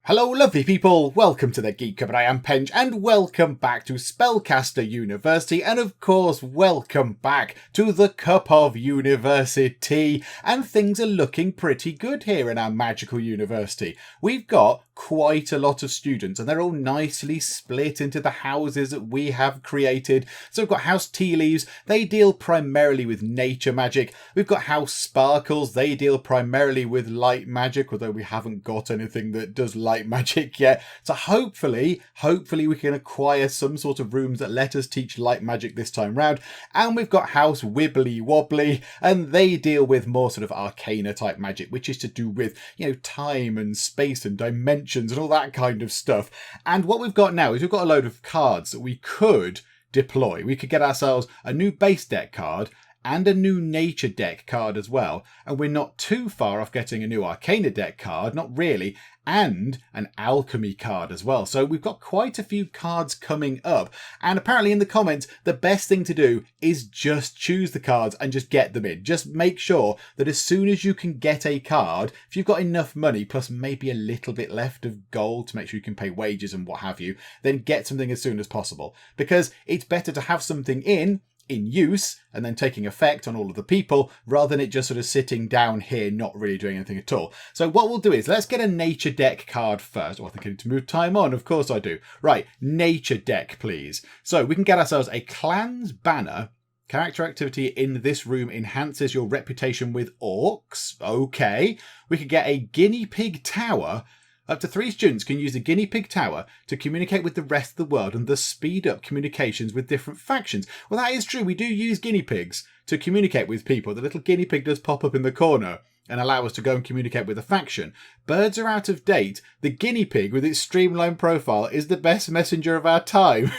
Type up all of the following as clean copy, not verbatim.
Hello lovely people, welcome to the Geek, but I am Penge, and welcome back to Spellcaster University, and of course welcome back to the Cup of University. And things are looking pretty good here in our magical university. We've got quite a lot of students and they're all nicely split into the houses that we have created. So we've got House Tea Leaves, they deal primarily with nature magic. We've got House Sparkles, they deal primarily with light magic, although we haven't got anything that does light magic yet. So hopefully we can acquire some sort of rooms that let us teach light magic this time round. And we've got House Wibbly Wobbly, and they deal with more sort of arcana type magic, which is to do with, time and space and dimensions and all that kind of stuff. And what we've got now is we've got a load of cards that we could deploy. We could get ourselves a new base deck card and a new nature deck card as well. And we're not too far off getting a new arcana deck card, not really, and an alchemy card as well. So we've got quite a few cards coming up. And apparently in the comments, the best thing to do is just choose the cards and just get them in. Just make sure that as soon as you can get a card, if you've got enough money, plus maybe a little bit left of gold to make sure you can pay wages and what have you, then get something as soon as possible. Because it's better to have something in use and then taking effect on all of the people rather than it just sort of sitting down here not really doing anything at all. So what we'll do is let's get a nature deck card first. Oh, I think I need to move time on. Of course I do. Right, nature deck please. So we can get ourselves a clan's banner. Character activity in this room enhances your reputation with orcs. Okay. We could get a guinea-pig tower. Up to 3 students can use the guinea-pig tower to communicate with the rest of the world and thus speed up communications with different factions. Well, that is true. We do use guinea pigs to communicate with people. The little guinea pig does pop up in the corner and allow us to go and communicate with a faction. Birds are out of date. The guinea pig with its streamlined profile is the best messenger of our time.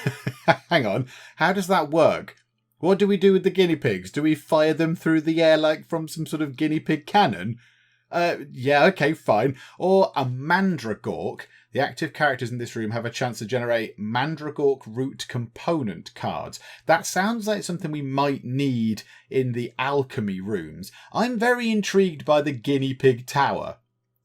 Hang on. How does that work? What do we do with the guinea pigs? Do we fire them through the air like from some sort of guinea pig cannon? Yeah, okay, fine. Or a mandragork. The active characters in this room have a chance to generate mandragork root component cards. That sounds like something we might need in the alchemy rooms. I'm very intrigued by the guinea pig tower.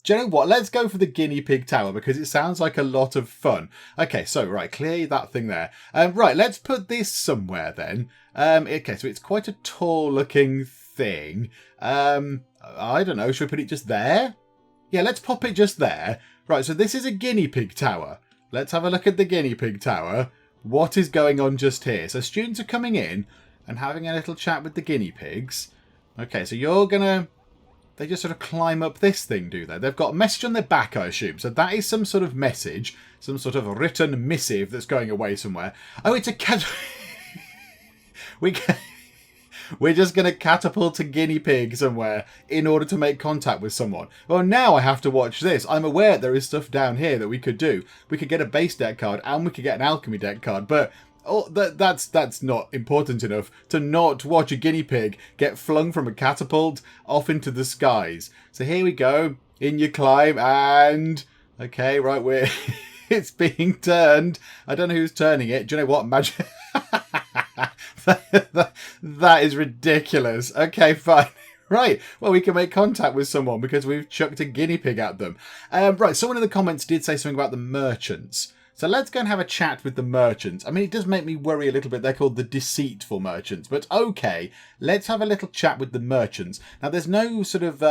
Do you know what? Let's go for the guinea pig tower because it sounds like a lot of fun. Okay, so right, clear that thing there. Right, let's put this somewhere then. Okay, so it's quite a tall looking thing. I don't know, should we put it just there? Yeah, let's pop it just there. Right, so this is a guinea pig tower. Let's have a look at the guinea pig tower. What is going on just here? So students are coming in and having a little chat with the guinea pigs. Okay, so you're gonna... They just sort of climb up this thing, do they? They've got a message on their back, I assume. So that is some sort of message, some sort of written missive that's going away somewhere. Oh, it's a cat... We're just going to catapult a guinea pig somewhere in order to make contact with someone. Well, now I have to watch this. I'm aware there is stuff down here that we could do. We could get a base deck card and we could get an alchemy deck card, but that's not important enough to not watch a guinea pig get flung from a catapult off into the skies. So here we go. In you climb and... Okay, right, we're... It's being turned. I don't know who's turning it. Do you know what? Magic... That is ridiculous. Okay, fine. Right, well, we can make contact with someone because we've chucked a guinea pig at them. Right, someone in the comments did say something about the merchants. So let's go and have a chat with the merchants. I mean, it does make me worry a little bit. They're called the deceitful merchants. But okay, let's have a little chat with the merchants. Now, there's no sort of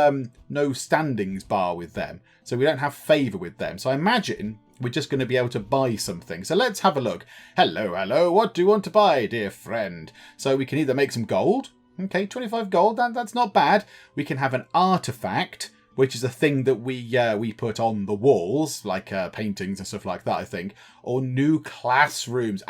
no standings bar with them. So we don't have favour with them. So I imagine... we're just going to be able to buy something. So let's have a look. Hello. What do you want to buy, dear friend? So we can either make some gold. Okay, 25 gold. That's not bad. We can have an artifact, which is a thing that we put on the walls, like paintings and stuff like that, I think. Or new classrooms.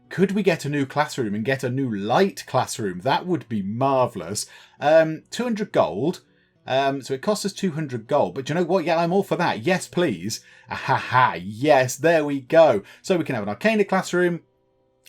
Could we get a new classroom and get a new light classroom? That would be marvellous. 200 gold. So it costs us 200 gold, but do you know what? Yeah, I'm all for that. Yes, please. Yes, there we go. So we can have an arcana classroom,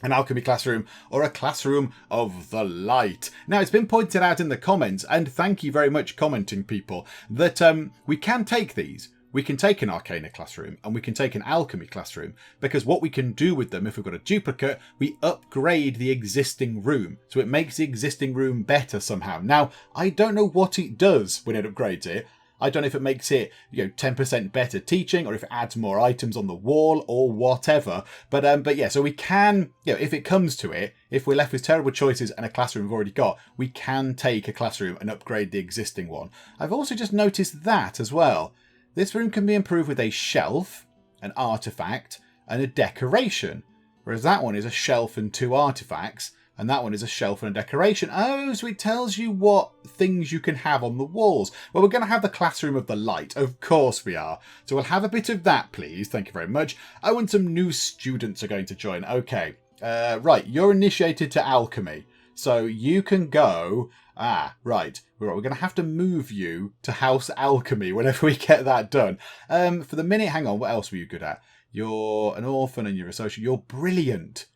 an alchemy classroom, or a classroom of the light. Now, it's been pointed out in the comments, and thank you very much commenting people, that we can take these. We can take an arcana classroom and we can take an alchemy classroom, because what we can do with them, if we've got a duplicate, we upgrade the existing room. So it makes the existing room better somehow. Now, I don't know what it does when it upgrades it. I don't know if it makes it 10% better teaching, or if it adds more items on the wall, or whatever. But yeah, so we can, if it comes to it, if we're left with terrible choices and a classroom we've already got, we can take a classroom and upgrade the existing one. I've also just noticed that as well. This room can be improved with a shelf, an artifact, and a decoration. Whereas that one is a shelf and 2 artifacts, and that one is a shelf and a decoration. Oh, so it tells you what things you can have on the walls. Well, we're going to have the Classroom of the Light. Of course we are. So we'll have a bit of that, please. Thank you very much. Oh, and some new students are going to join. Okay. Right. You're initiated to alchemy. So you can go... right. We're going to have to move you to House Alchemy whenever we get that done. For the minute, hang on. What else were you good at? You're an orphan and you're a social. You're brilliant.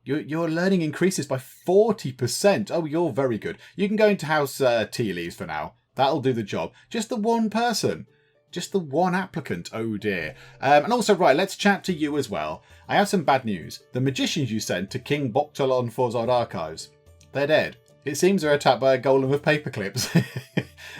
Your learning increases by 40%. Oh, you're very good. You can go into House Tea Leaves for now. That'll do the job. Just the one person. Just the one applicant. Oh, dear. And also, right, let's chat to you as well. I have some bad news. The magicians you sent to King Boktalon Forzard Archives, they're dead. It seems they're attacked by a golem of paperclips.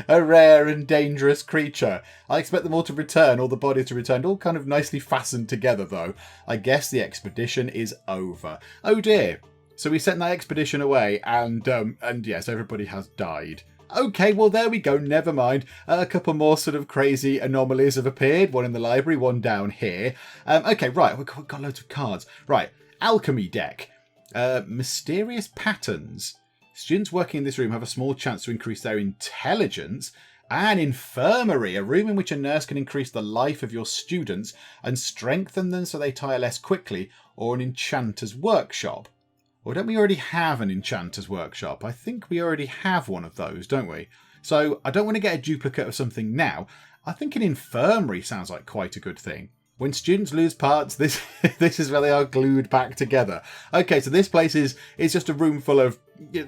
A rare and dangerous creature. I expect them all to return, all the bodies to return, all kind of nicely fastened together though. I guess the expedition is over. Oh dear. So we sent that expedition away and yes, everybody has died. Okay, well there we go, never mind. A couple more sort of crazy anomalies have appeared. One in the library, one down here. Okay, right, we've got loads of cards. Right, alchemy deck. Mysterious patterns. Students working in this room have a small chance to increase their intelligence. An infirmary, a room in which a nurse can increase the life of your students and strengthen them so they tire less quickly, or an enchanter's workshop. Or don't we already have an enchanter's workshop? I think we already have one of those, don't we? So I don't want to get a duplicate of something now. I think an infirmary sounds like quite a good thing. When students lose parts, this is where they are glued back together. Okay, so this place is just a room full of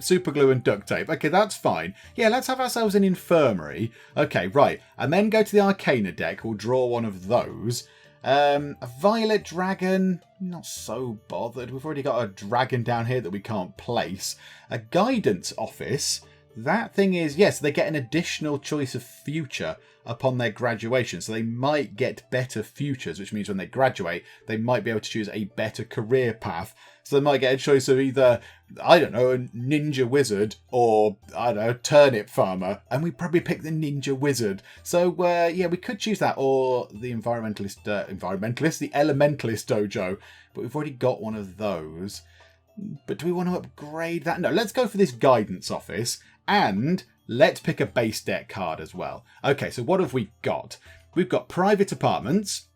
super glue and duct tape. Okay, that's fine. Yeah, let's have ourselves an infirmary. Okay, right. And then go to the Arcana deck. We'll draw one of those. A violet dragon. Not so bothered. We've already got a dragon down here that we can't place. A guidance office. That thing is, yes, they get an additional choice of future upon their graduation. So they might get better futures, which means when they graduate, they might be able to choose a better career path. So they might get a choice of either, I don't know, a ninja wizard or, I don't know, turnip farmer. And we probably pick the ninja wizard. So, yeah, we could choose that or the the elementalist dojo. But we've already got one of those. But do we want to upgrade that? No, let's go for this guidance office. And let's pick a base deck card as well. Okay, so what have we got? We've got private apartments.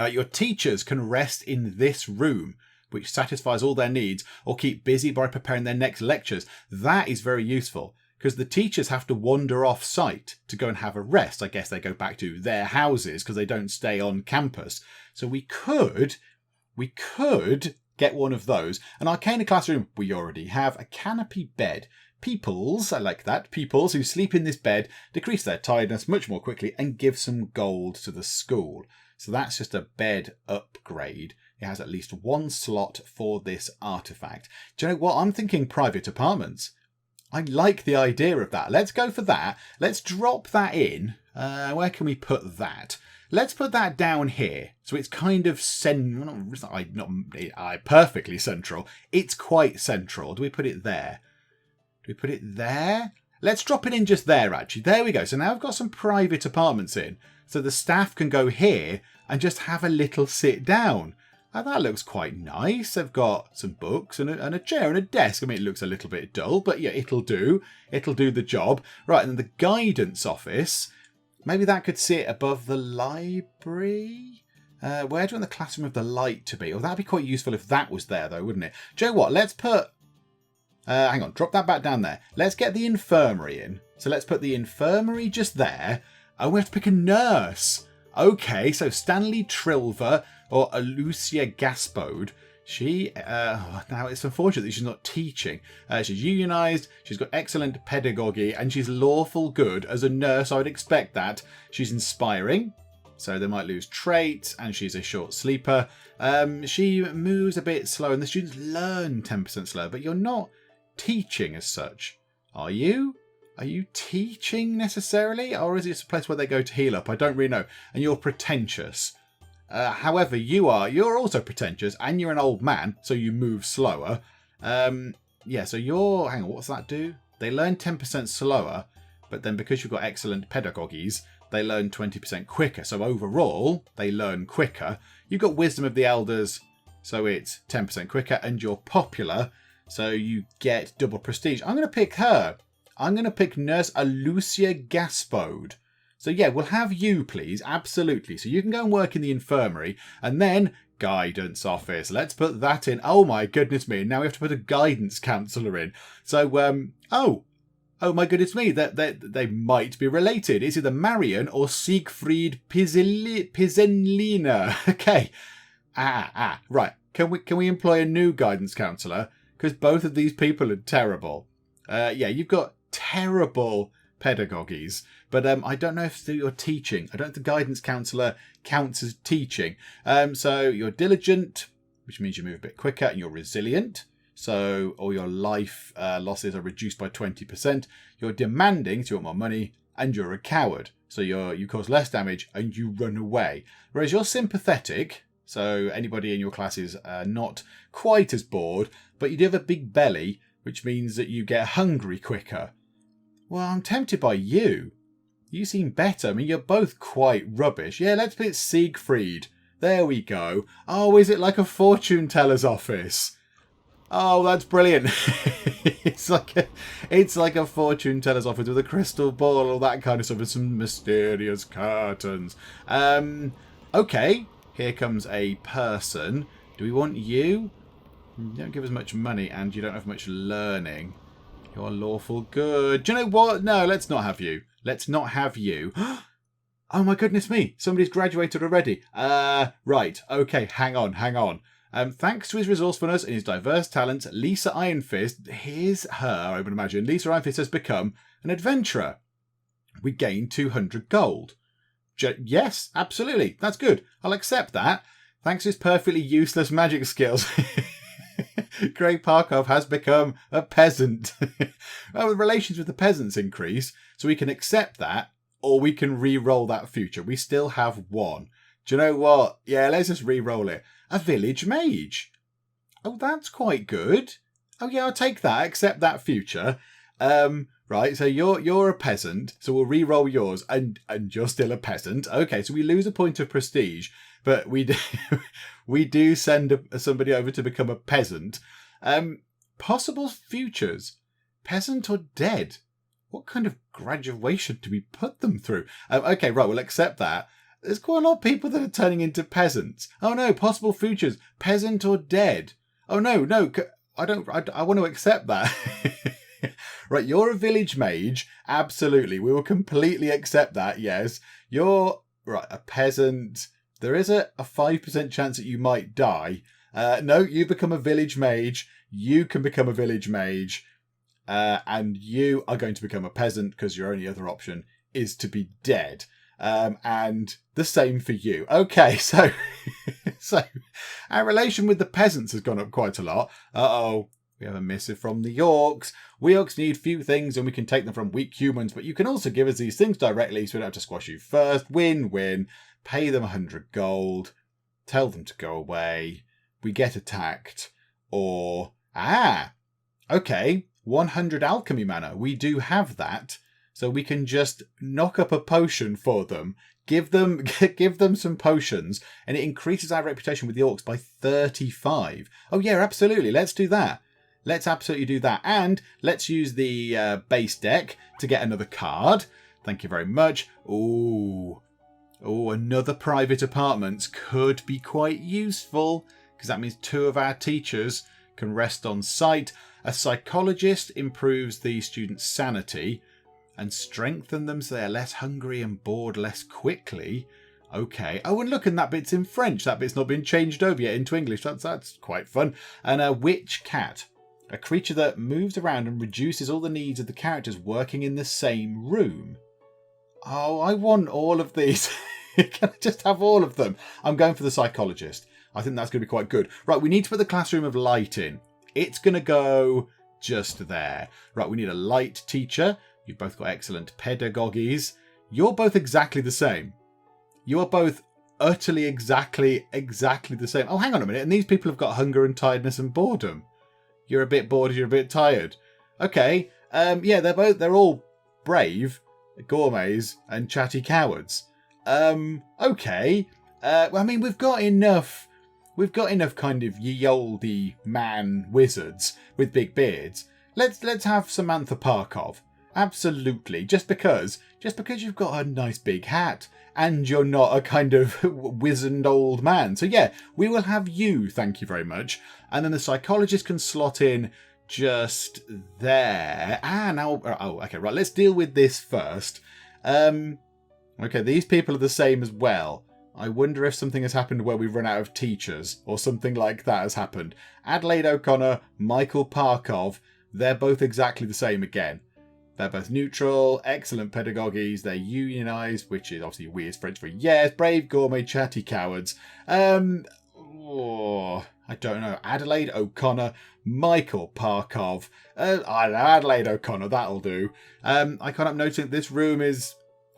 Your teachers can rest in this room, which satisfies all their needs, or keep busy by preparing their next lectures. That is very useful, because the teachers have to wander off site to go and have a rest. I guess they go back to their houses because they don't stay on campus. So we could get one of those. An Arcana classroom, we already have. A canopy bed. Peoples, I like that. Peoples who sleep in this bed decrease their tiredness much more quickly and give some gold to the school. So that's just a bed upgrade. It has at least one slot for this artifact. Do you know what? I'm thinking private apartments. I like the idea of that. Let's go for that. Let's drop that in. Where can we put that? Let's put that down here. So it's kind of not perfectly central. It's quite central. Do we put it there? Do we put it there? Let's drop it in just there, actually. There we go. So now I've got some private apartments in. So the staff can go here and just have a little sit down. And that looks quite nice. They've got some books and a chair and a desk. I mean, it looks a little bit dull, but yeah, it'll do. It'll do the job. Right, and then the guidance office. Maybe that could sit above the library. Where do you want the Classroom of the Light to be? Oh, that'd be quite useful if that was there, though, wouldn't it? Do you know what? Let's put... hang on, drop that back down there. Let's get the infirmary in. So let's put the infirmary just there. Oh, we have to pick a nurse. Okay, so Stanley Trilver or Alucia Gaspode. She, now it's unfortunate that she's not teaching. She's unionised, she's got excellent pedagogy, and she's lawful good. As a nurse, I would expect that. She's inspiring, so they might lose traits, and she's a short sleeper. She moves a bit slow, and the students learn 10% slower, but you're not teaching as such, are you? Are you teaching necessarily? Or is it a place where they go to heal up? I don't really know. And you're pretentious. However, you're also pretentious, and you're an old man, so you move slower. Yeah, so you're... Hang on, what's that do? They learn 10% slower, but then because you've got excellent pedagogies, they learn 20% quicker. So overall, they learn quicker. You've got wisdom of the elders, so it's 10% quicker, and you're popular, so you get double prestige. I'm going to pick her. I'm going to pick Nurse Alucia Gaspode. So yeah, we'll have you, please. Absolutely. So you can go and work in the infirmary, and then guidance office. Let's put that in. Oh my goodness me. Now we have to put a guidance counsellor in. So, oh my goodness me. They might be related. It's either Marion or Siegfried Pizenlina. Okay. Right. Can we employ a new guidance counsellor? Because both of these people are terrible. Yeah, you've got terrible pedagogies, but I don't know if you're teaching. I don't think the guidance counsellor counts as teaching. So you're diligent, which means you move a bit quicker, and you're resilient. So all your life losses are reduced by 20%. You're demanding, so you want more money, and you're a coward. So you cause less damage and you run away. Whereas you're sympathetic, so anybody in your class is not quite as bored, but you do have a big belly, which means that you get hungry quicker. Well, I'm tempted by you. You seem better. I mean, you're both quite rubbish. Yeah, let's put Siegfried. There we go. Oh, is it like a fortune teller's office? Oh, that's brilliant. It's like a fortune teller's office with a crystal ball, all that kind of stuff, and some mysterious curtains. Okay, here comes a person. Do we want you? You don't give us much money, and you don't have much learning. You're lawful good. Do you know what? No, let's not have you. Let's not have you. Oh my goodness me. Somebody's graduated already. Right. Okay, hang on. Thanks to his resourcefulness and his diverse talents, Lisa Ironfist, here's her, I would imagine. Lisa Ironfist has become an adventurer. We gain 200 gold. Yes, absolutely. That's good. I'll accept that. Thanks to his perfectly useless magic skills. Greg Parkov has become a peasant. Well, relations with the peasants increase, so we can accept that, or we can re-roll that future. We still have one. Do you know what? Yeah, let's just re-roll it. A village mage. Oh, that's quite good. Oh yeah, I'll take that. Accept that future. Right, so you're a peasant, so we'll re-roll yours, and you're still a peasant. Okay, so we lose a point of prestige, but we do send somebody over to become a peasant. Possible futures. Peasant or dead? What kind of graduation do we put them through? Okay, right, we'll accept that. There's quite a lot of people that are turning into peasants. Oh no, possible futures. Peasant or dead? Oh no, I want to accept that. Right, you're a village mage. Absolutely. We will completely accept that, yes. You're, right, a peasant. There is a 5% chance that you might die. No, you become a village mage. You can become a village mage. And you are going to become a peasant because your only other option is to be dead. And the same for you. Okay, so our relation with the peasants has gone up quite a lot. Uh-oh. We have a missive from the orcs. We orcs need few things and we can take them from weak humans, but you can also give us these things directly so we don't have to squash you first. Win-win. Pay them 100 gold. Tell them to go away. We get attacked. Or, okay, 100 alchemy mana. We do have that. So we can just knock up a potion for them. Give them some potions, and it increases our reputation with the orcs by 35. Oh yeah, absolutely. Let's do that. Let's absolutely do that. And let's use the base deck to get another card. Thank you very much. Ooh, another private apartments could be quite useful because that means 2 of our teachers can rest on site. A psychologist improves the student's sanity and strengthen them so they're less hungry and bored less quickly. Okay. Oh, and look, and that bit's in French. That bit's not been changed over yet into English. That's quite fun. And a witch cat. A creature that moves around and reduces all the needs of the characters working in the same room. Oh, I want all of these. Can I just have all of them? I'm going for the psychologist. I think that's going to be quite good. Right, we need to put the classroom of light in. It's going to go just there. Right, we need a light teacher. You've both got excellent pedagogies. You're both exactly the same. You are both utterly exactly the same. Oh, hang on a minute. And these people have got hunger and tiredness and boredom. You're a bit bored, you're a bit tired. Okay. Yeah, they're all brave, gourmets, and chatty cowards. Okay. Well, I mean, we've got enough kind of ye olde man wizards with big beards. Let's have Samantha Parkov. Absolutely. Just because you've got a nice big hat and you're not a kind of wizened old man. So yeah, we will have you, thank you very much. And then the psychologist can slot in just there. Now, okay, right, let's deal with this first. Okay, these people are the same as well. I wonder if something has happened where we've run out of teachers or something like that has happened. Adelaide O'Connor, Michael Parkov, they're both exactly the same again. They're both neutral, excellent pedagogies, they're unionised, which is obviously weird French for yes, brave, gourmet, chatty cowards. I don't know. Adelaide O'Connor, Michael Parkov. I don't know, Adelaide O'Connor, that'll do. I can't help noticing that this room is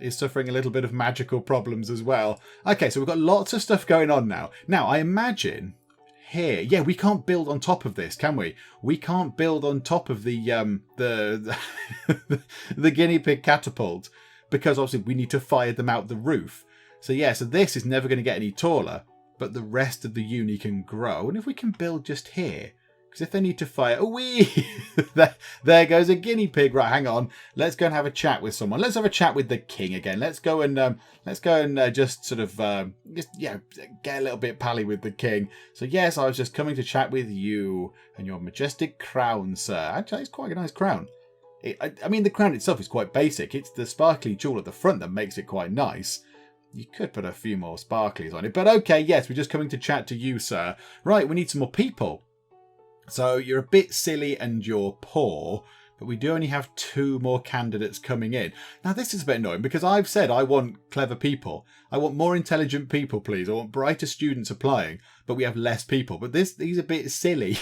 suffering a little bit of magical problems as well. Okay, so we've got lots of stuff going on now. Now, I imagine here, yeah, we can't build on top of this, can we? We can't build on top of the the guinea-pig catapult because obviously we need to fire them out the roof. So yeah, so this is never going to get any taller, but the rest of the uni can grow. And if we can build just here, because if they need to fire, there goes a guinea pig. Right, hang on. Let's go and have a chat with someone. Let's have a chat with the king again. Let's go and just sort of get a little bit pally with the king. So yes, I was just coming to chat with you and your majestic crown, sir. Actually, it's quite a nice crown. I mean, the crown itself is quite basic. It's the sparkly jewel at the front that makes it quite nice. You could put a few more sparklies on it, but okay, yes, we're just coming to chat to you, sir. Right, we need some more people. So you're a bit silly and you're poor, but we do only have 2 more candidates coming in. Now, this is a bit annoying because I've said I want clever people. I want more intelligent people, please. I want brighter students applying, but we have less people. But these are a bit silly.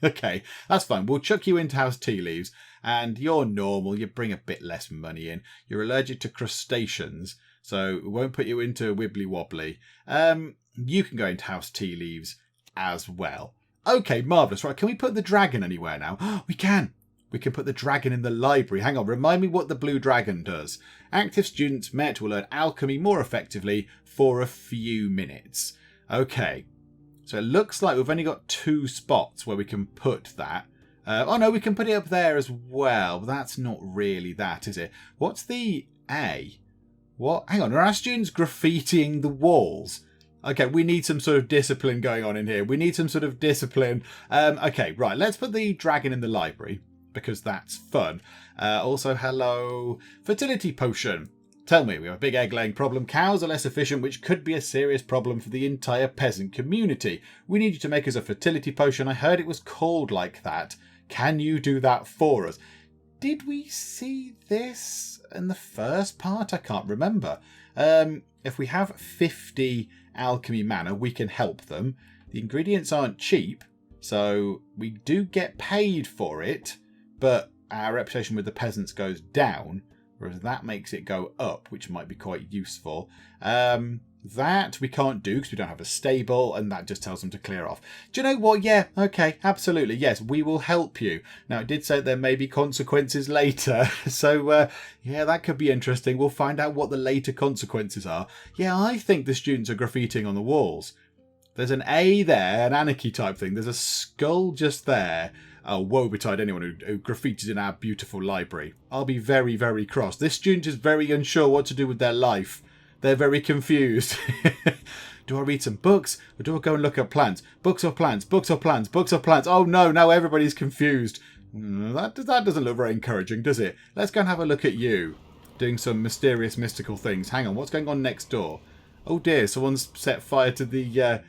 Okay, that's fine. We'll chuck you into House Tea Leaves, and you're normal. You bring a bit less money in. You're allergic to crustaceans, so we won't put you into Wibbly Wobbly. You can go into House Tea Leaves as well. Okay, marvellous. Right, can we put the dragon anywhere now? We can. We can put the dragon in the library. Hang on, remind me what the blue dragon does. Active students met will learn alchemy more effectively for a few minutes. Okay, so it looks like we've only got 2 spots where we can put that. Oh no, we can put it up there as well. But that's not really that, is it? What's the A? What? Hang on, are our students graffitiing the walls? Okay, we need some sort of discipline going on in here. We need some sort of discipline. Okay, right, let's put the dragon in the library because that's fun. Also, hello, fertility potion. Tell me, we have a big egg-laying problem. Cows are less efficient, which could be a serious problem for the entire peasant community. We need you to make us a fertility potion. I heard it was called like that. Can you do that for us? Did we see this in the first part? I can't remember. If we have 50 alchemy mana, we can help them. The ingredients aren't cheap, so we do get paid for it, but our reputation with the peasants goes down, whereas that makes it go up, which might be quite useful. That we can't do because we don't have a stable, and that just tells them to clear off. Do you know what? Yeah, okay, absolutely. Yes, we will help you. Now, it did say there may be consequences later, so yeah, that could be interesting. We'll find out what the later consequences are. Yeah, I think the students are graffitiing on the walls. There's an A there, an anarchy type thing. There's a skull just there. Oh, woe betide anyone who graffitis in our beautiful library. I'll be very, very cross. This student is very unsure what to do with their life. They're very confused. Do I read some books or do I go and look at plants? Books or plants? Books or plants? Books or plants? Oh no, now everybody's confused. That doesn't look very encouraging, does it? Let's go and have a look at you. Doing some mysterious, mystical things. Hang on, what's going on next door? Oh dear, someone's set fire to the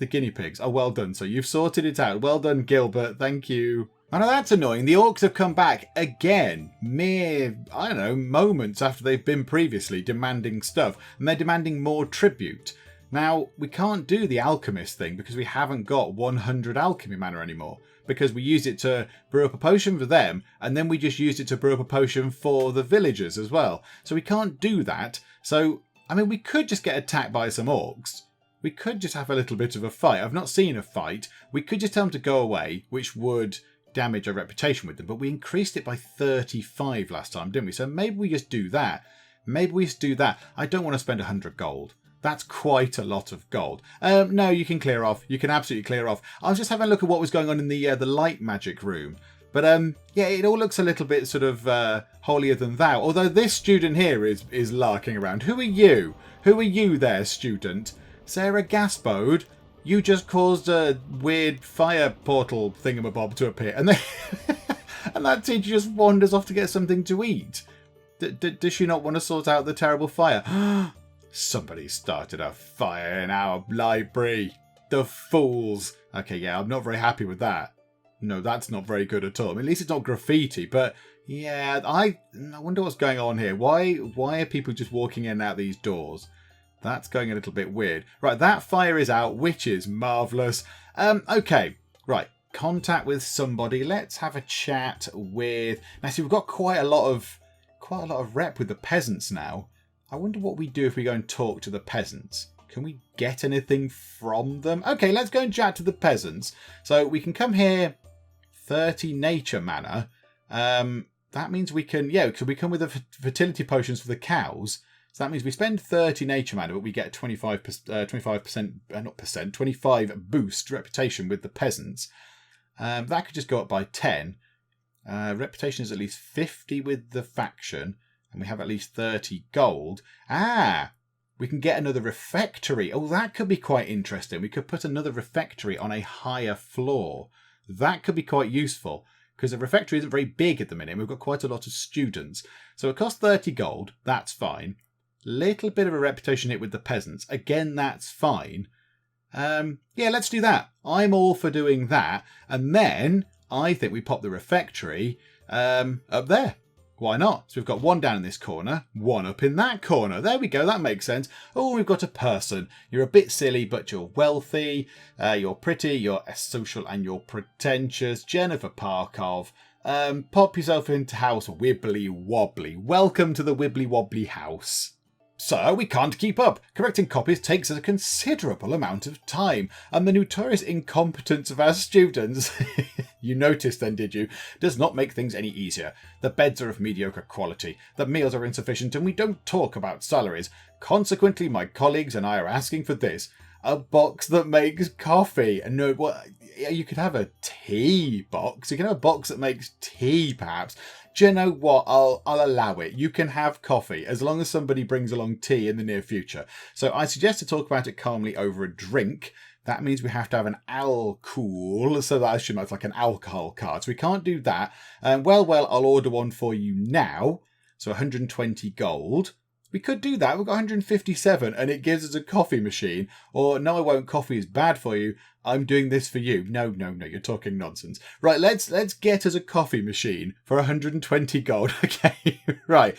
guinea pigs. Oh, well done. So you've sorted it out. Well done, Gilbert. Thank you. I know that's annoying. The orcs have come back again. Mere, I don't know, moments after they've been previously demanding stuff. And they're demanding more tribute. Now, we can't do the alchemist thing because we haven't got 100 alchemy mana anymore. Because we used it to brew up a potion for them, and then we just used it to brew up a potion for the villagers as well. So we can't do that. So, I mean, we could just get attacked by some orcs. We could just have a little bit of a fight. I've not seen a fight. We could just tell them to go away, which would damage our reputation with them. But we increased it by 35 last time, didn't we? So maybe we just do that. Maybe we just do that. I don't want to spend 100 gold. That's quite a lot of gold. No, you can clear off. You can absolutely clear off. I was just having a look at what was going on in the light magic room. But yeah, it all looks a little bit sort of holier than thou. Although this student here is larking around. Who are you? Who are you there, student? Sarah Gaspode? You just caused a weird fire portal thingamabob to appear. And, and that teacher just wanders off to get something to eat. Does she not want to sort out the terrible fire? Somebody started a fire in our library. The fools. Okay, yeah, I'm not very happy with that. No, that's not very good at all. I mean, at least it's not graffiti, but yeah, I wonder what's going on here. Why are people just walking in and out these doors? That's going a little bit weird. Right, that fire is out, which is marvellous. Okay, right. Contact with somebody. Let's have a chat with... Now, see, we've got quite a lot of rep with the peasants now. I wonder what we do if we go and talk to the peasants. Can we get anything from them? Okay, let's go and chat to the peasants. So we can come here, 30 nature mana. That means we can, yeah, so we come with the fertility potions for the cows. So that means we spend 30 nature mana, but we get 25 boost reputation with the peasants. That could just go up by 10. Reputation is at least 50 with the faction. And we have at least 30 gold. We can get another refectory. Oh, that could be quite interesting. We could put another refectory on a higher floor. That could be quite useful because the refectory isn't very big at the minute. We've got quite a lot of students. So it costs 30 gold. That's fine. Little bit of a reputation hit with the peasants. Again, that's fine. Yeah, let's do that. I'm all for doing that. And then I think we pop the refectory up there. Why not? So we've got one down in this corner, one up in that corner. There we go, that makes sense. Oh, we've got a person. You're a bit silly, but you're wealthy. You're pretty, you're social, and you're pretentious. Jennifer Parkov. Pop yourself into house Wibbly Wobbly. Welcome to the Wibbly Wobbly house. Sir, we can't keep up. Correcting copies takes a considerable amount of time, and the notorious incompetence of our students, you noticed then, did you, does not make things any easier. The beds are of mediocre quality, the meals are insufficient, and we don't talk about salaries. Consequently, my colleagues and I are asking for this, a box that makes coffee. And no, well, you could have a tea box. You can have a box that makes tea, perhaps. Do you know what? I'll allow it. You can have coffee as long as somebody brings along tea in the near future. So I suggest to talk about it calmly over a drink. That means we have to have an alcohol. So that should look like an alcohol card. So we can't do that. Well, I'll order one for you now. So 120 gold. We could do that. We've got 157 and it gives us a coffee machine. Or no, I won't. Coffee is bad for you. I'm doing this for you. No, you're talking nonsense. Right, let's get us a coffee machine for 120 gold. Okay, right.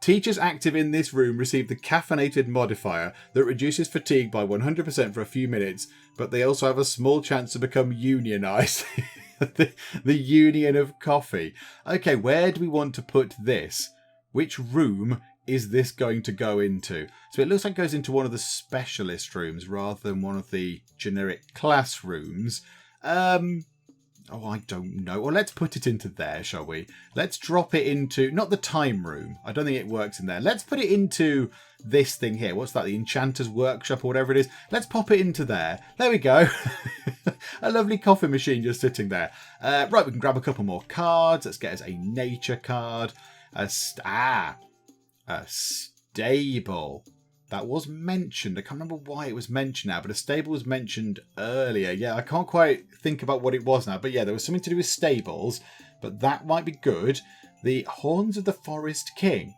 Teachers active in this room receive the caffeinated modifier that reduces fatigue by 100% for a few minutes, but they also have a small chance to become unionized. the union of coffee. Okay, where do we want to put this? Which room is this going to go into? So it looks like it goes into one of the specialist rooms rather than one of the generic classrooms. Oh, I don't know. Well, let's put it into there, shall we? Let's drop it into, not the time room. I don't think it works in there. Let's put it into this thing here. What's that? The Enchanter's Workshop or whatever it is. Let's pop it into there. There we go. A lovely coffee machine just sitting there. Right, we can grab a couple more cards. Let's get us a nature card. A stable. That was mentioned. I can't remember why it was mentioned now, but a stable was mentioned earlier. Yeah, I can't quite think about what it was now. But yeah, there was something to do with stables, but that might be good. The Horns of the Forest King.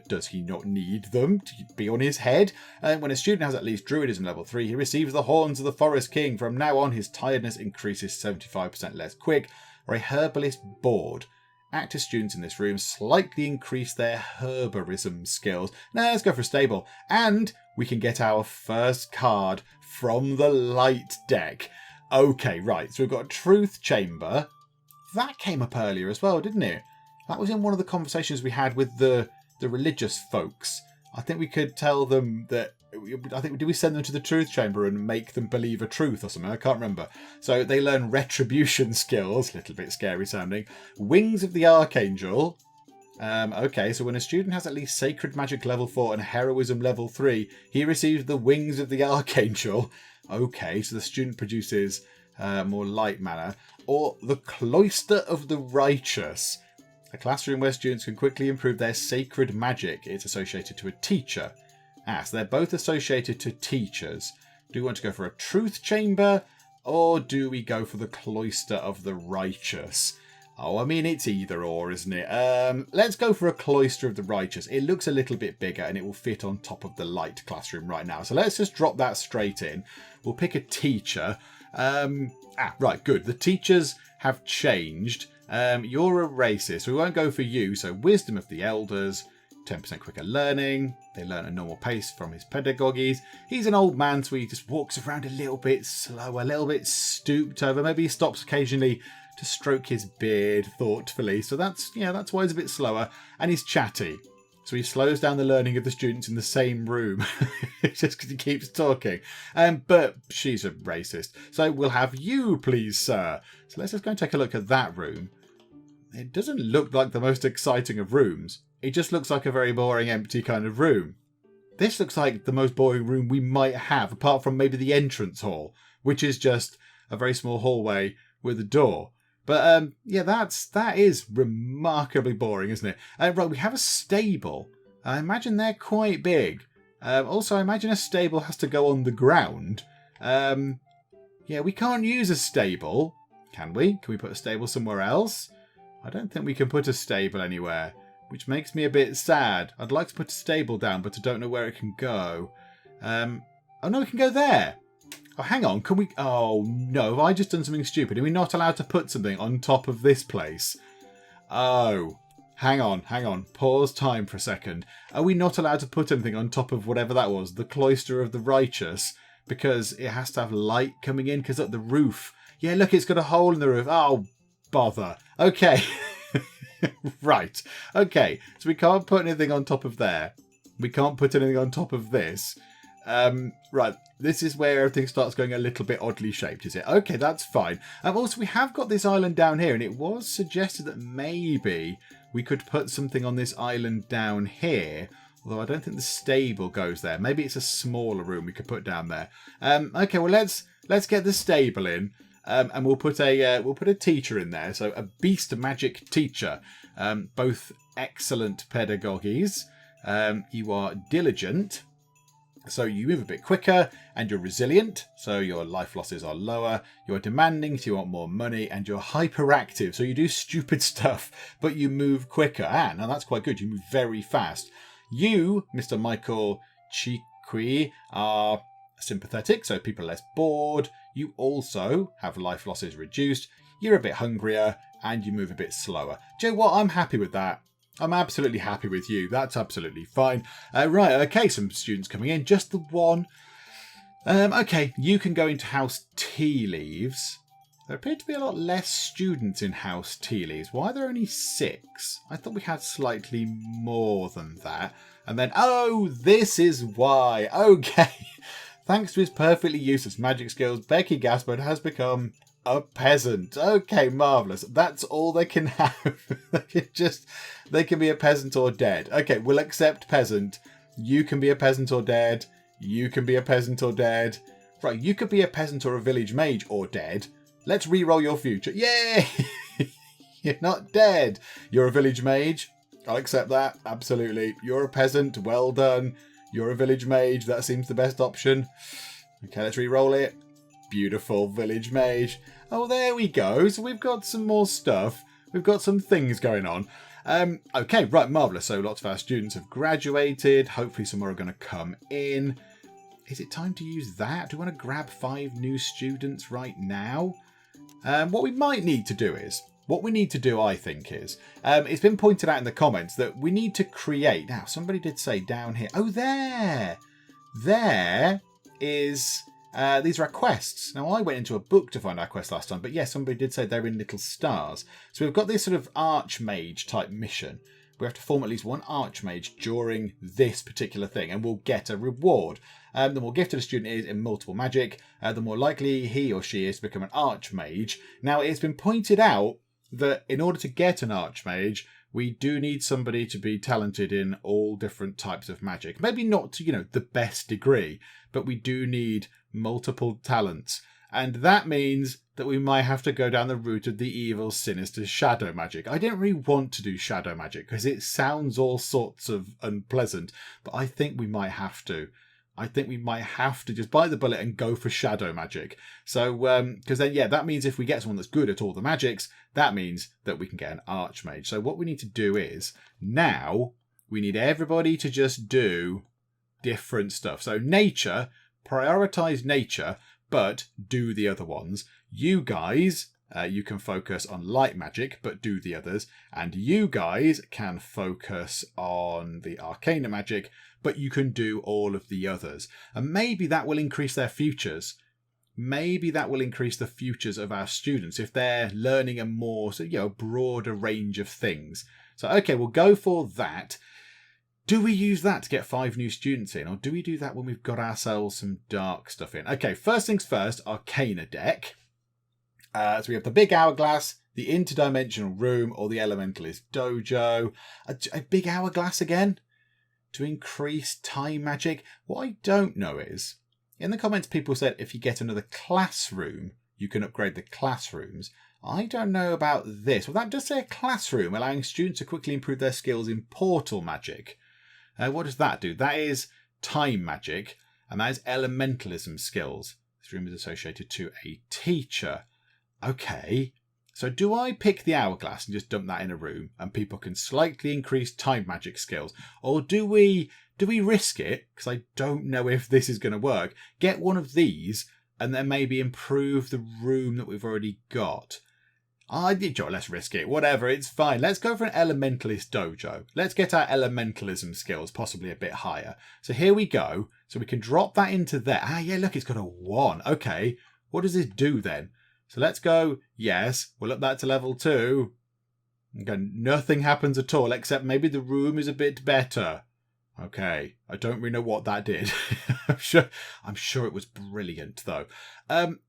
Does he not need them to be on his head? When a student has at least Druidism level 3, he receives the Horns of the Forest King. From now on, his tiredness increases 75% less quick. Or a Herbalist Board. active students in this room slightly increase their herborism skills. Now let's go for a stable. And we can get our first card from the light deck. Okay, right. So we've got a truth chamber. That came up earlier as well, didn't it? That was in one of the conversations we had with the religious folks. I think we could tell them that... did we send them to the truth chamber and make them believe a truth or something? I can't remember. So they learn retribution skills. A little bit scary sounding. Wings of the Archangel. Okay, so when a student has at least Sacred Magic level 4 and Heroism level 3, he receives the Wings of the Archangel. Okay, so the student produces more light mana. Or the Cloister of the Righteous. A classroom where students can quickly improve their sacred magic. It's associated to a teacher. So they're both associated to teachers. Do we want to go for a truth chamber? Or do we go for the Cloister of the Righteous? Oh, I mean, it's either or, isn't it? Let's go for a Cloister of the Righteous. It looks a little bit bigger and it will fit on top of the light classroom right now. So let's just drop that straight in. We'll pick a teacher. Right, good. The teachers have changed. You're a racist. We won't go for you. So Wisdom of the Elders, 10% quicker learning. They learn at a normal pace from his pedagogies. He's an old man, so he just walks around a little bit slow, a little bit stooped over. Maybe he stops occasionally to stroke his beard thoughtfully. So that's why he's a bit slower. And he's chatty. So he slows down the learning of the students in the same room just because he keeps talking. But she's a racist. So we'll have you, please, sir. So let's just go and take a look at that room. It doesn't look like the most exciting of rooms. It just looks like a very boring, empty kind of room. This looks like the most boring room we might have, apart from maybe the entrance hall, which is just a very small hallway with a door. But that is remarkably boring, isn't it? Right, we have a stable. I imagine they're quite big. Also, I imagine a stable has to go on the ground. We can't use a stable, can we? Can we put a stable somewhere else? I don't think we can put a stable anywhere, which makes me a bit sad. I'd like to put a stable down, but I don't know where it can go. Oh no, we can go there. Oh, hang on, can we... Oh, no, have I just done something stupid? Are we not allowed to put something on top of this place? Oh, hang on. Pause time for a second. Are we not allowed to put anything on top of whatever that was? The Cloister of the Righteous? Because it has to have light coming in? Because at the roof... Yeah, look, it's got a hole in the roof. Oh, bother. Okay. Right. Okay, so we can't put anything on top of there. We can't put anything on top of this. Right, this is where everything starts going a little bit oddly shaped, is it? Okay, that's fine. Also, we have got this island down here, and it was suggested that maybe we could put something on this island down here. Although I don't think the stable goes there. Maybe it's a smaller room we could put down there. Okay, well let's get the stable in, and we'll put a teacher in there. So a beast magic teacher, both excellent pedagogies. You are diligent. So you move a bit quicker, and you're resilient, so your life losses are lower. You're demanding, so you want more money, and you're hyperactive, so you do stupid stuff, but you move quicker. Now that's quite good. You move very fast. You, Mr. Michael Chiqui, are sympathetic, so people are less bored. You also have life losses reduced. You're a bit hungrier, and you move a bit slower. Do you know what? I'm happy with that. I'm absolutely happy with you. That's absolutely fine. Right, okay, some students coming in. Just the one. Okay, you can go into House Tea Leaves. There appear to be a lot less students in House Tea Leaves. Why are there only 6? I thought we had slightly more than that. And then, oh, this is why. Okay. Thanks to his perfectly useless magic skills, Becky Gaspard has become a peasant. Okay, marvellous. That's all they can have. They can be a peasant or dead. Okay, we'll accept peasant. You can be a peasant or dead. You can be a peasant or dead. Right, you could be a peasant or a village mage or dead. Let's re-roll your future. Yay! You're not dead. You're a village mage. I'll accept that. Absolutely. You're a peasant. Well done. You're a village mage. That seems the best option. Okay, let's re-roll it. Beautiful village mage. Oh, there we go. So we've got some more stuff. We've got some things going on. Okay, right, marvellous. So lots of our students have graduated. Hopefully some more are going to come in. Is it time to use that? Do we want to grab 5 new students right now? What we might need to do is, what we need to do, I think, is, it's been pointed out in the comments that we need to create, now somebody did say down here, oh there is, these are our quests. Now I went into a book to find our quest last time, but yes, somebody did say they're in little stars. So we've got this sort of archmage type mission. We have to form at least one archmage during this particular thing, and we'll get a reward. The more gifted a student is in multiple magic, the more likely he or she is to become an archmage. Now, it's been pointed out that in order to get an archmage, we do need somebody to be talented in all different types of magic. Maybe not to, the best degree, but we do need multiple talents. And that means that we might have to go down the route of the evil, sinister shadow magic. I don't really want to do shadow magic because it sounds all sorts of unpleasant, but I think we might have to. I think we might have to just bite the bullet and go for shadow magic. So, because then, yeah, that means if we get someone that's good at all the magics, that means that we can get an archmage. So what we need to do is, now, we need everybody to just do different stuff. So nature, prioritize nature, but do the other ones. You guys, you can focus on light magic, but do the others. And you guys can focus on the arcana magic, but you can do all of the others. And maybe that will increase their futures. Maybe that will increase the futures of our students if they're learning a more, broader range of things. So, okay, we'll go for that. Do we use that to get 5 new students in, or do we do that when we've got ourselves some dark stuff in? Okay, first things first, Arcana deck. So we have the big hourglass, the interdimensional room, or the elementalist dojo. A big hourglass again to increase time magic. What I don't know is, in the comments people said if you get another classroom, you can upgrade the classrooms. I don't know about this. Well, that does say a classroom, allowing students to quickly improve their skills in portal magic. What does that do? That is time magic, and that is elementalism skills. This room is associated to a teacher. Okay, so do I pick the hourglass and just dump that in a room, and people can slightly increase time magic skills? Or do we risk it, because I don't know if this is going to work, get one of these, and then maybe improve the room that we've already got? Let's risk it. Whatever, it's fine. Let's go for an elementalist dojo. Let's get our elementalism skills possibly a bit higher. So here we go. So we can drop that into there. Yeah, look, it's got a 1. Okay, what does this do then? So let's go, yes, we'll up that to level 2. Okay, nothing happens at all, except maybe the room is a bit better. Okay, I don't really know what that did. I'm sure it was brilliant, though.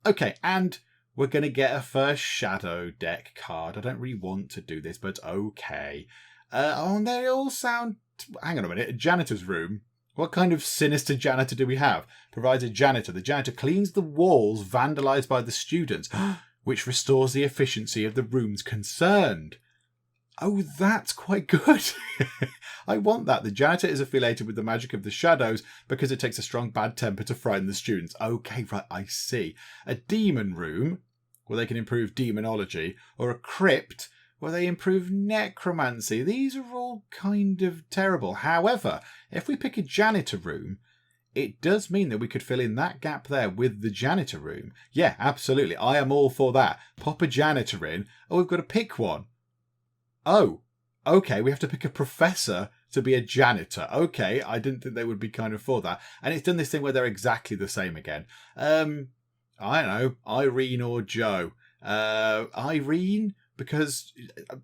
Okay, and we're going to get a first shadow deck card. I don't really want to do this, but okay. And they all sound... Hang on a minute. A janitor's room. What kind of sinister janitor do we have? Provides a janitor. The janitor cleans the walls vandalised by the students, which restores the efficiency of the rooms concerned. Oh, that's quite good. I want that. The janitor is affiliated with the magic of the shadows because it takes a strong bad temper to frighten the students. Okay, right, I see. A demon room, where they can improve demonology, or a crypt, where they improve necromancy. These are all kind of terrible. However, if we pick a janitor room, it does mean that we could fill in that gap there with the janitor room. Yeah, absolutely. I am all for that. Pop a janitor in. Oh, we've got to pick one. Oh, okay, we have to pick a professor to be a janitor. Okay, I didn't think they would be kind of for that. And it's done this thing where they're exactly the same again. I don't know, Irene or Joe. Irene,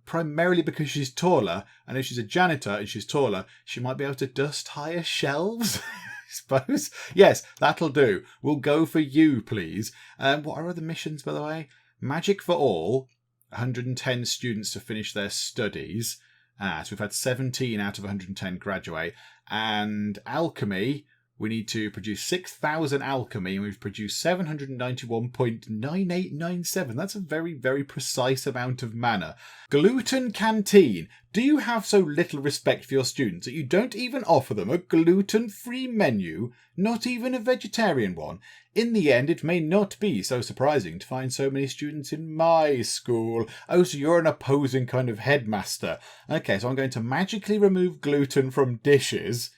primarily because she's taller, and if she's a janitor and she's taller, she might be able to dust higher shelves, I suppose. Yes, that'll do. We'll go for you, please. What are other missions, by the way? Magic for all. 110 students to finish their studies. So we've had 17 out of 110 graduate. And alchemy, we need to produce 6,000 alchemy, and we've produced 791.9897. That's a very, very precise amount of mana. Gluten Canteen. Do you have so little respect for your students that you don't even offer them a gluten-free menu, not even a vegetarian one? In the end, it may not be so surprising to find so many students in my school. Oh, so you're an opposing kind of headmaster. Okay, so I'm going to magically remove gluten from dishes.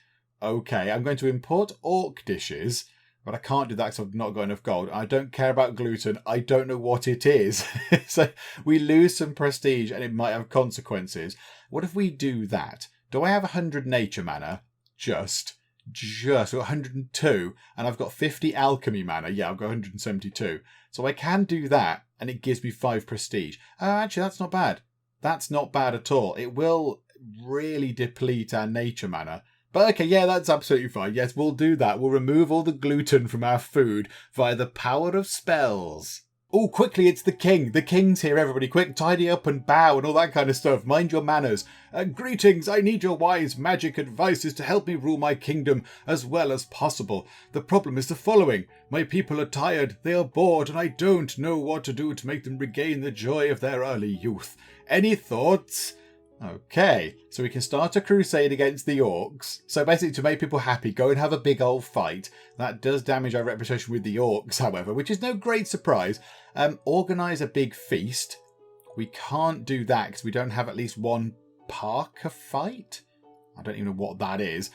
Okay, I'm going to import orc dishes. But I can't do that because I've not got enough gold. I don't care about gluten. I don't know what it is. So we lose some prestige and it might have consequences. What if we do that? Do I have 100 nature mana? Just. I've got 102 and I've got 50 alchemy mana. Yeah, I've got 172. So I can do that and it gives me 5 prestige. Actually, that's not bad. That's not bad at all. It will really deplete our nature mana. But okay, yeah, that's absolutely fine. Yes, we'll do that. We'll remove all the gluten from our food via the power of spells. Oh, quickly, it's the king. The king's here, everybody. Quick, tidy up and bow and all that kind of stuff. Mind your manners. Greetings, I need your wise magic advices to help me rule my kingdom as well as possible. The problem is the following. My people are tired, they are bored, and I don't know what to do to make them regain the joy of their early youth. Any thoughts? Okay, so we can start a crusade against the orcs. So basically to make people happy, go and have a big old fight. That does damage our reputation with the orcs, however, which is no great surprise. Organise a big feast. We can't do that because we don't have at least one Parker fight. I don't even know what that is.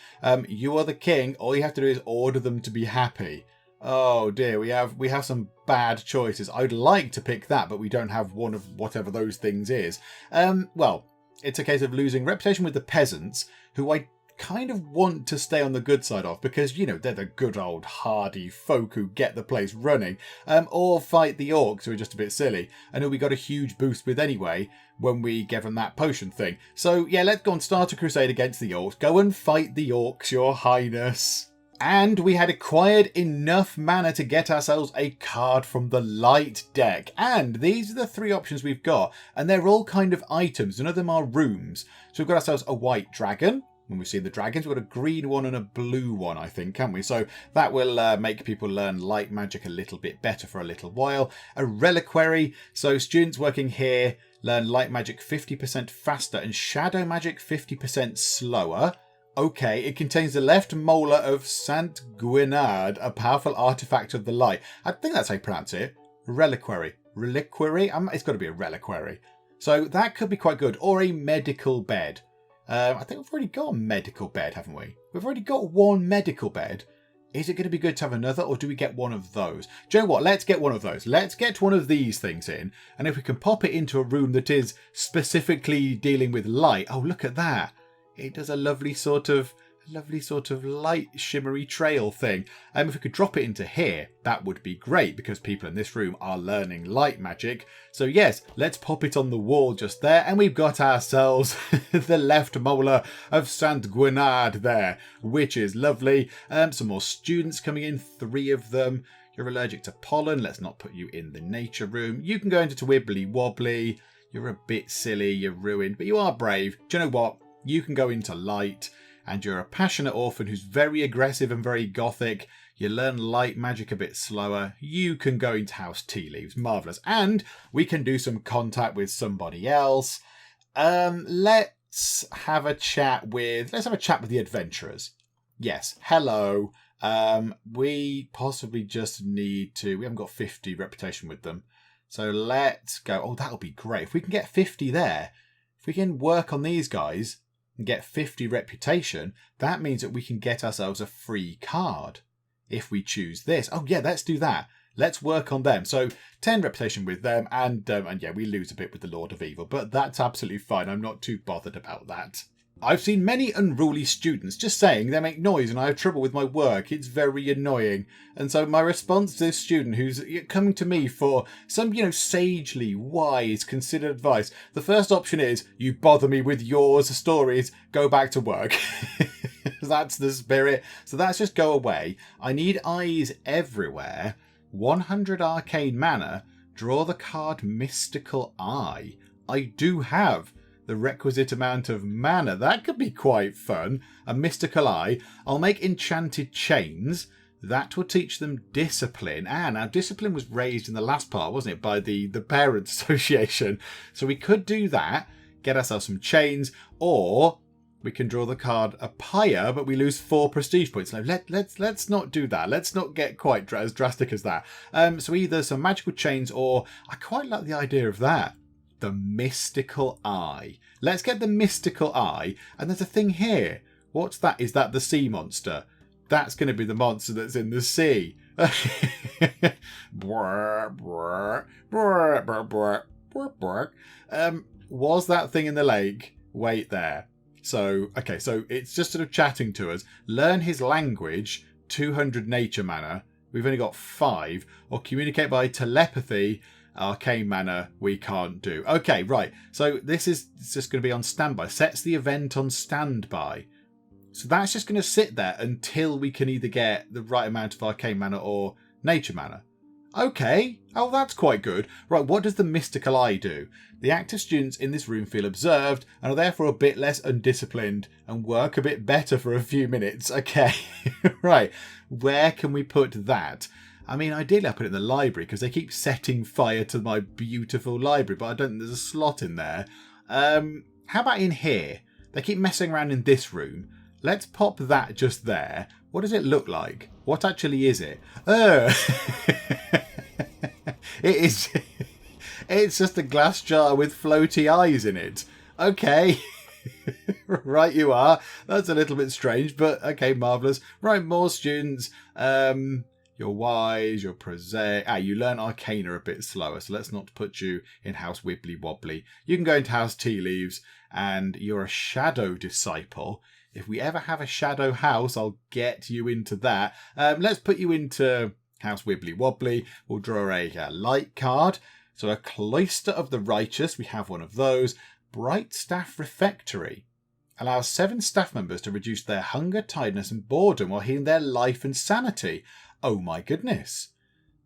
You are the king. All you have to do is order them to be happy. Oh dear, we have some bad choices. I'd like to pick that, but we don't have one of whatever those things is. Well, it's a case of losing reputation with the peasants, who I kind of want to stay on the good side of, because, you know, they're the good old hardy folk who get the place running, or fight the orcs, who are just a bit silly, and who we got a huge boost with anyway when we gave them that potion thing. So yeah, let's go and start a crusade against the orcs. Go and fight the orcs, your highness. And we had acquired enough mana to get ourselves a card from the light deck. And these are the 3 options we've got. And they're all kind of items. None of them are rooms. So we've got ourselves a white dragon. When we've seen the dragons, we've got a green one and a blue one, I think, haven't we? So that will make people learn light magic a little bit better for a little while. A reliquary. So students working here learn light magic 50% faster and shadow magic 50% slower. Okay, it contains the left molar of Saint Guinard, a powerful artifact of the light. I think that's how you pronounce it. Reliquary. Reliquary? It's got to be a reliquary. So that could be quite good. Or a medical bed. I think we've already got a medical bed, haven't we? We've already got one medical bed. Is it going to be good to have another, or do we get one of those? Do you know what? Let's get one of those. Let's get one of these things in. And if we can pop it into a room that is specifically dealing with light. Oh, look at that. It does a lovely sort of light shimmery trail thing. If we could drop it into here, that would be great, because people in this room are learning light magic. So yes, let's pop it on the wall just there, and we've got ourselves the left molar of Saint Guinard there, which is lovely. Some more students coming in, 3 of them. You're allergic to pollen. Let's not put you in the nature room. You can go into Wibbly Wobbly. You're a bit silly, you're ruined, but you are brave. Do you know what? You can go into light, and you're a passionate orphan who's very aggressive and very gothic. You learn light magic a bit slower. You can go into House Tea Leaves. Marvellous. And we can do some contact with somebody else. Let's have a chat with the adventurers. Yes. Hello. We possibly just need to... We haven't got 50 reputation with them. So let's go... Oh, that'll be great. If we can get 50 there, if we can work on these guys and get 50 reputation, that means that we can get ourselves a free card if we choose this. Oh yeah, let's do that. Let's work on them. So 10 reputation with them, and yeah, we lose a bit with the Lord of Evil, but that's absolutely fine. I'm not too bothered about that. I've seen many unruly students, just saying, they make noise and I have trouble with my work. It's very annoying. And so my response to this student who's coming to me for some, sagely, wise, considered advice. The first option is, you bother me with yours stories, go back to work. That's the spirit. So that's just go away. I need eyes everywhere. 100 arcane mana. Draw the card Mystical Eye. I do have the requisite amount of mana. That could be quite fun. A mystical eye. I'll make enchanted chains. That will teach them discipline. And our discipline was raised in the last part, wasn't it? By the Parents Association. So we could do that. Get ourselves some chains. Or we can draw the card a pyre, but we lose 4 prestige points. So let's not do that. Let's not get quite as drastic as that. So either some magical chains, or I quite like the idea of that. The Mystical Eye. Let's get the Mystical Eye. And there's a thing here. What's that? Is that the sea monster? That's going to be the monster that's in the sea. Was that thing in the lake? Wait there. So, okay, so it's just sort of chatting to us. Learn his language, 200 nature mana. We've only got 5. Or communicate by telepathy, arcane mana, we can't do. Okay, right. So this is just going to be on standby. Sets the event on standby. So that's just going to sit there until we can either get the right amount of arcane mana or nature mana. Okay. Oh, that's quite good. Right, what does the mystical eye do? The active students in this room feel observed and are therefore a bit less undisciplined and work a bit better for a few minutes. Okay. Right. Where can we put that? I mean, ideally I put it in the library because they keep setting fire to my beautiful library, but I don't think there's a slot in there. How about in here? They keep messing around in this room. Let's pop that just there. What does it look like? What actually is it? It is. It's just a glass jar with floaty eyes in it. Okay. Right, you are. That's a little bit strange, but okay, marvellous. Right, more students. You're wise, you're prosaic. You learn Arcana a bit slower, so let's not put you in House Wibbly Wobbly. You can go into House Tea Leaves, and you're a Shadow Disciple. If we ever have a Shadow House, I'll get you into that. Let's put you into House Wibbly Wobbly. We'll draw a light card. So a Cloister of the Righteous, we have one of those. Bright Staff Refectory. Allows 7 staff members to reduce their hunger, tiredness and boredom while healing their life and sanity. Oh my goodness.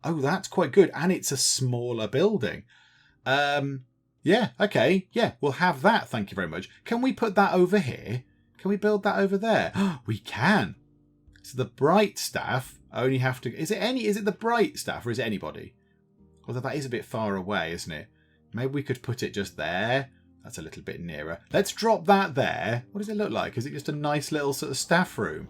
Oh, that's quite good. And it's a smaller building. Yeah, okay. Yeah, we'll have that. Thank you very much. Can we put that over here? Can we build that over there? We can. So the Bright Staff only have to... Is it the Bright Staff or is it anybody? Although that is a bit far away, isn't it? Maybe we could put it just there. That's a little bit nearer. Let's drop that there. What does it look like? Is it just a nice little sort of staff room?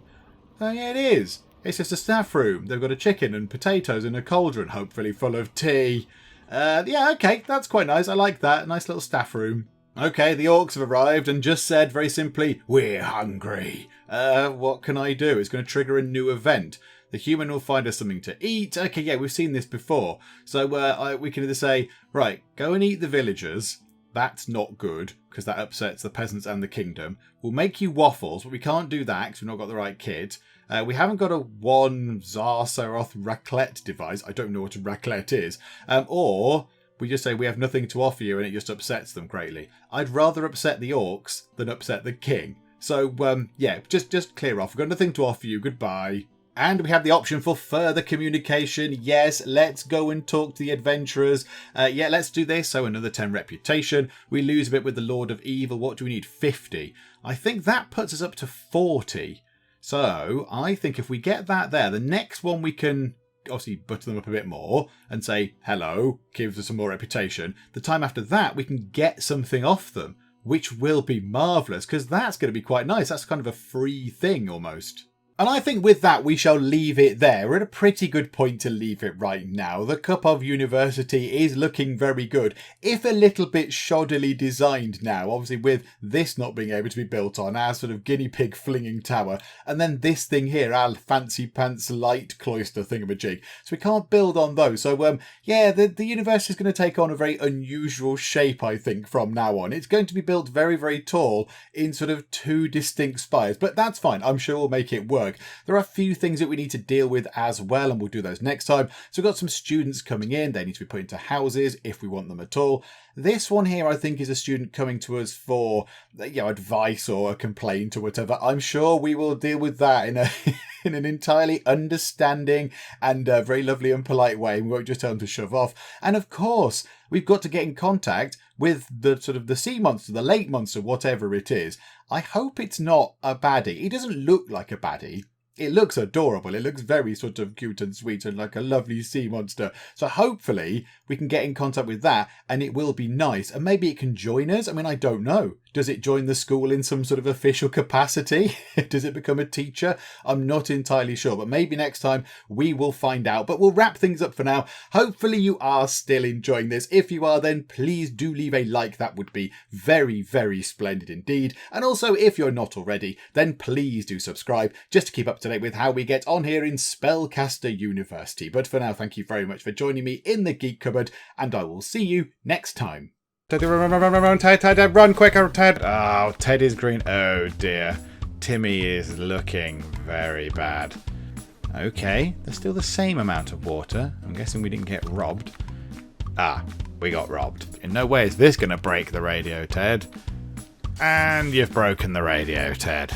Oh, yeah, it is. It's just a staff room. They've got a chicken and potatoes in a cauldron, hopefully full of tea. Yeah, okay, that's quite nice. I like that. Nice little staff room. Okay, the orcs have arrived and just said very simply, we're hungry. What can I do? It's going to trigger a new event. The human will find us something to eat. Okay, yeah, we've seen this before. So we can either say, right, go and eat the villagers. That's not good, because that upsets the peasants and the kingdom. We'll make you waffles, but we can't do that because we've not got the right kit. We haven't got a 1 Zarsaroth raclette device. I don't know what a raclette is. Or we just say we have nothing to offer you and it just upsets them greatly. I'd rather upset the orcs than upset the king. So, yeah, just clear off. We've got nothing to offer you. Goodbye. And we have the option for further communication. Yes, let's go and talk to the adventurers. Yeah, let's do this. So another 10 reputation. We lose a bit with the Lord of Evil. What do we need? 50. I think that puts us up to 40. So I think if we get that there, the next one we can obviously butter them up a bit more and say, hello, gives us some more reputation. The time after that, we can get something off them, which will be marvellous because that's going to be quite nice. That's kind of a free thing almost. And I think with that, we shall leave it there. We're at a pretty good point to leave it right now. The Cup of University is looking very good, if a little bit shoddily designed now, obviously with this not being able to be built on, our sort of guinea-pig flinging tower, and then this thing here, our fancy pants light cloister thingamajig. So we can't build on those. So, yeah, the university is going to take on a very unusual shape, I think, from now on. It's going to be built very, very tall in sort of 2 distinct spires, but that's fine. I'm sure we'll make it work. There are a few things that we need to deal with as well, and we'll do those next time. So we've got some students coming in. They need to be put into houses if we want them at all. This one here, I think, is a student coming to us for, advice or a complaint or whatever. I'm sure we will deal with that in in an entirely understanding and very lovely and polite way. We won't just tell them to shove off. And of course, we've got to get in contact with the sort of the sea monster, the lake monster, whatever it is. I hope it's not a baddie. He doesn't look like a baddie. It looks adorable. It looks very sort of cute and sweet and like a lovely sea monster. So hopefully we can get in contact with that and it will be nice. And maybe it can join us. I mean, I don't know. Does it join the school in some sort of official capacity? Does it become a teacher? I'm not entirely sure, but maybe next time we will find out. But we'll wrap things up for now. Hopefully you are still enjoying this. If you are, then please do leave a like. That would be very, very splendid indeed. And also, if you're not already, then please do subscribe just to keep up to date with how we get on here in Spellcaster University. But for now, thank you very much for joining me in the Geek Cupboard, and I will see you next time. Run, Ted, run quicker, Ted. Oh, Ted is green. Oh dear. Timmy is looking very bad. Okay, there's still the same amount of water. I'm guessing we didn't get robbed. Ah, we got robbed. In no way is this going to break the radio, Ted. And you've broken the radio, Ted.